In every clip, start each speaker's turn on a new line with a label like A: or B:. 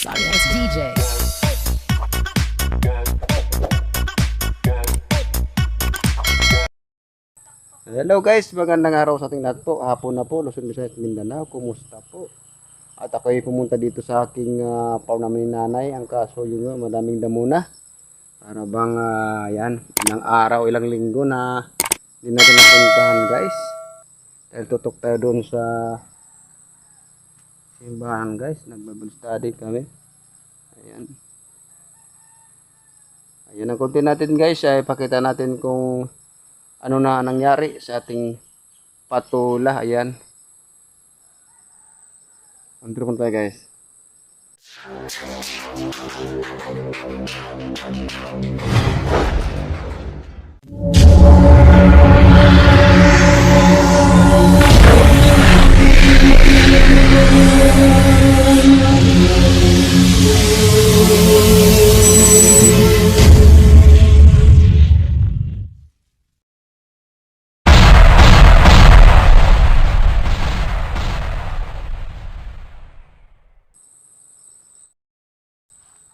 A: Serious DJ.
B: Hello guys, magandang araw sa ating lahat po. Hapon na po, Luzon, Visayas, Mindanao. Kumusta po? At ako ay pumunta dito sa aking farm namin ni nanay. Ang kaso yung madaming damo na. Para bang yan, ilang araw, ilang linggo na hindi natin napuntahan guys. Dahil tutok tayo doon sa simbahan guys. Nag-Bible study kami. Ayan. Ayan ang content natin guys. Ay pakita natin kung ano na nangyari sa ating patula. Ayan. Andro tayo guys.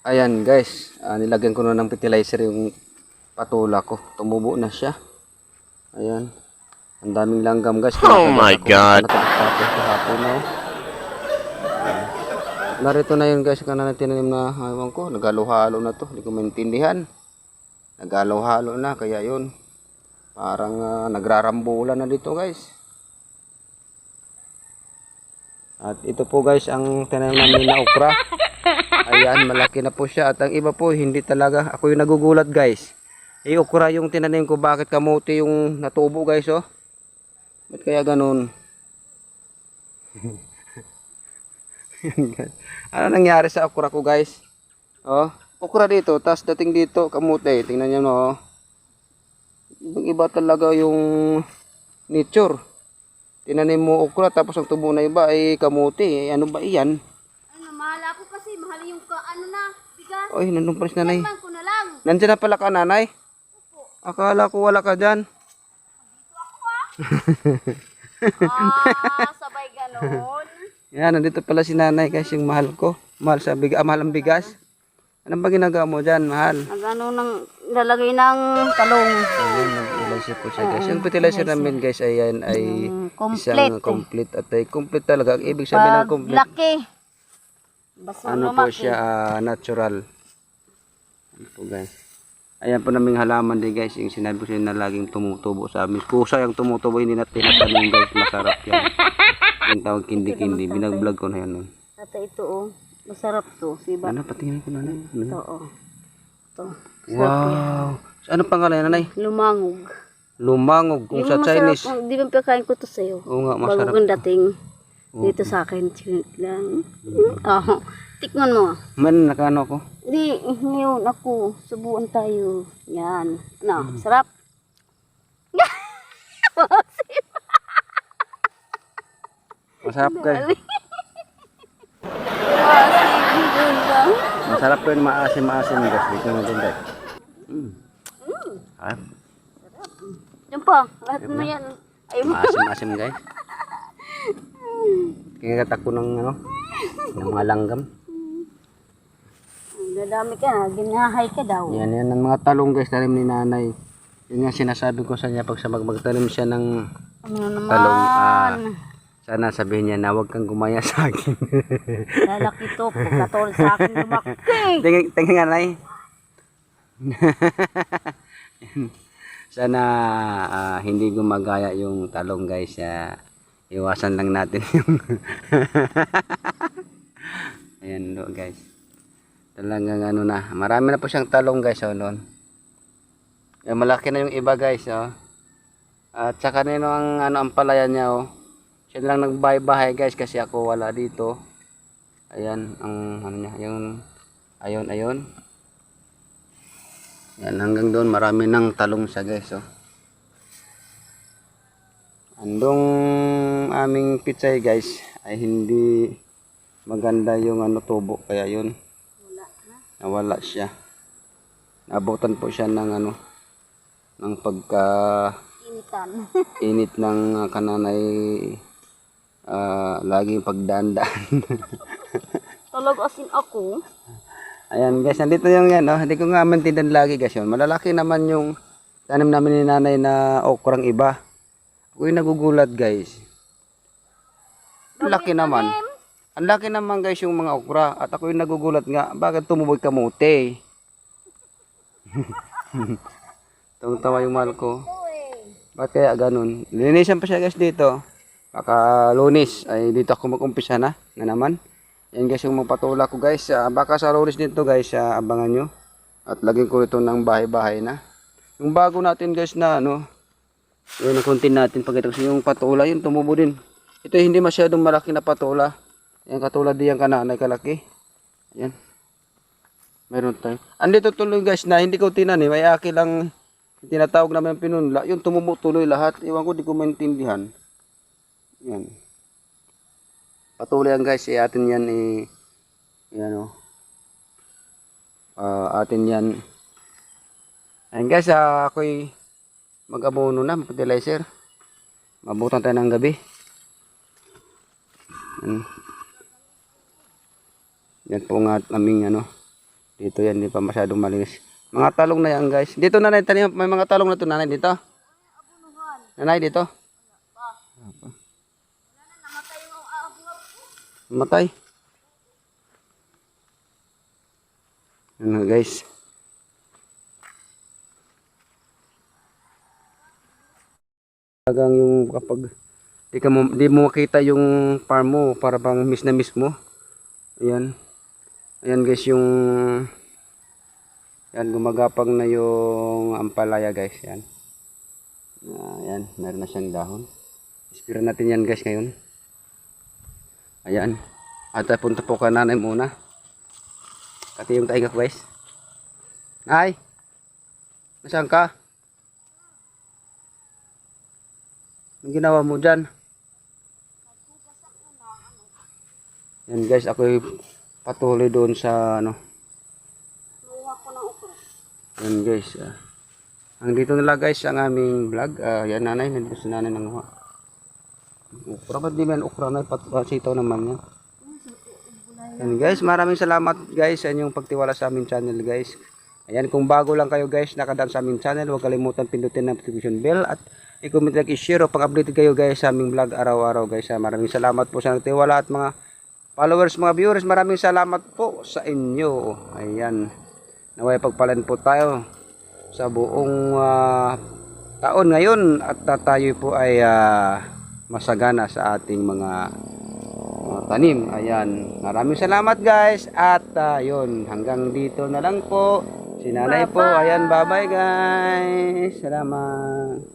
B: Ayan guys, nilagyan ko na ng fertilizer yung patula ko. Tumubo na siya. Ayan. Ang daming langgam guys.
C: Oh my God.
B: Kahapon na. Narito na yun guys, kanina tinanim na ewan ko. Nagalo-halo na to. Hindi ko maintindihan. Nagalo-halo na, kaya yun. Parang nagrarambulan na dito guys. At ito po guys ang tinanim namin na okra. Ayan, malaki na po siya. At ang iba po, hindi talaga. Ako yung nagugulat guys. Okra yung tinanim ko. Bakit kamote yung natubo guys, oh? Ba't kaya ganun? Ano nangyari sa okra ko guys? Oh, okra dito. Tapos dating dito, kamote. Tingnan nyo, no? Iba talaga yung nature. Tinanim mo okra, tapos ang tubo na iba ay kamote. Ano ba iyan?
D: Mahal ako kasi, mahal yung bigas.
B: Oy, nandun pa rin si nanay.
D: Naman ko na lang.
B: Nandiyan na pala ka, nanay? Opo. Akala ko wala ka dyan.
D: Dito ako sabay ganon.
B: Yan, nandito pala si nanay guys, yung mahal ko. Mahal sa bigas, mahal ang bigas. Anong ba ginagawa mo dyan, mahal?
D: Nagano ng lalagay ng talong.
B: Ayun, nag-fertilizer po siya guys. Yung fertilizer namin guys, ayan ay isang complete. At ay complete talaga. Ang ibig sabihin ng complete.
D: Laki.
B: Ano po siya, natural. Ano po guys. Ayan po naming halaman din guys. Yung sinabi ko siya na laging tumutubo sa amin. Kusa yung tumutubo, hindi na tinatanim guys. Masarap yan. Yung tawag kindi-kindi. Binag-vlog ko na yan.
D: Ata ito masarap to. Siba.
B: Ano, patingin ko na.
D: Ito Ito.
B: Wow. So, ano pangalan nanay?
D: Lumangog.
B: Lumangog. Kung sa Chinese.
D: Di ba pagkain ko to sa'yo?
B: Oo nga, masarap.
D: Bagong dating. Dito sa akin. Lang. Tikman mo.
B: Man, nakano ko.
D: Di, ngayon ako. Subuan tayo. Yan. Ano, sarap?
B: Masarap guys. Masarap ko yung maasim-maasim guys. Dito na din guys. Ah,
D: Yan pa. Lahat mo yan. Ayaw mo.
B: maasim-maasim guys. Kinagat ako ng ano, ng mga langgam.
D: Dadami ka na. Ginahay ka daw.
B: Yan ang mga talong guys, tanim ni nanay. Yun nga sinasabi ko sa niya pag sa magtanim siya ng
D: Ano naman?
B: talong. Sana sabihin niya na huwag kang gumaya sa akin.
D: Lalaki to. Pagkatol sa akin lumaki.
B: Tingin nga nay. Sana hindi gumagaya yung talong guys. Iwasan lang natin yung ayan do guys. Talagang ano na. Marami na po siyang talong guys. Noon. Malaki na yung iba guys. At saka na yung ang palayan niya. Siya lang nagbahay-bahay guys kasi ako wala dito. Ayan ang ano niya. Yung ayun. Yan hanggang doon marami ng talong siya guys. Andong aming pitsay guys ay hindi maganda yung tubo kaya yun nawala siya. Nabutan po siya ng ng pagka init ng kananay laging pagdaan-daan.
D: Alagasin ako.
B: Ayan guys, nandito yung yan, oh. Hindi ko nga maintindihan lagi guys yun. Malalaki naman yung tanim namin ni nanay na okrang iba. Ako yung nagugulat guys. Ang laki naman. Ang laki naman guys yung mga okra. At ako yung nagugulat nga, bakit tumuboy kamote? Tawang-tawa yung mahal ko. Bakit kaya ganun? Linisan pa siya guys dito. Baka Lunes ay dito ako mag-umpisa na naman. Yan guys yung magpatula ko guys. Baka sa Lunes dito guys, abangan nyo. At lagyan ko ito ng bahay-bahay na. Yung bago natin guys na ano, yun ang kontin natin pagkita kasi yung patula yun tumubo din. Ito hindi masyadong malaki na patula. Yan katulad diyan kananay kalaki. Yan. Meron tayo. Andito tuloy guys na hindi ko tinanim. Ay aki lang tinatawag namin pinunla. Yung tumubo tuloy lahat. Iwan ko di ko maintindihan. Yan. Patuloy yan guys. Atin yan yan o. Atin yan. Ayan guys. Ako'y mag-abono na. Fertilizer. Mabutan tayo ng gabi. Yan po nga aming ano. Dito yan. Hindi pa masyadong malinis. Mga talong na yan guys. Dito nanay. May mga talong na ito nanay dito. Nanay dito. Matay. Ano guys. Talagang yung kapag di mo makita yung farm mo para bang miss na miss mo. Ayan. Ayan guys yung yan gumagapang na yung ampalaya guys. Yan. Ayan. Meron na siyang dahon. Ispira natin yan guys ngayon. Ayan. At punta po ka nanay muna. Kati yung tainga ko guys. Nay! Nasaan ka? Anong ginawa mo dyan? Yan guys, ako patuloy doon sa ano. Yan guys. Ang dito nila guys ang aming vlog. Yan nanay, nandito si nanay nanguha. Ukra ba di man ukra na sitaw naman yan. Yan guys, maraming salamat guys sa inyong pagtiwala sa aming channel guys. Ayan, kung bago lang kayo guys nakadaan sa aming channel, huwag kalimutan pindutin ang notification bell at i-comment like, i-share o pang-update kayo guys sa aming vlog araw-araw guys. Maraming salamat po sa nagtiwala at mga followers, mga viewers, maraming salamat po sa inyo. Ayan, naway pagpalan po tayo sa buong taon ngayon at tayo po ay masagana sa ating mga tanim. Ayan. Maraming salamat guys. At yun, hanggang dito na lang po. Si nanay po. Ayan, bye bye guys. Salamat.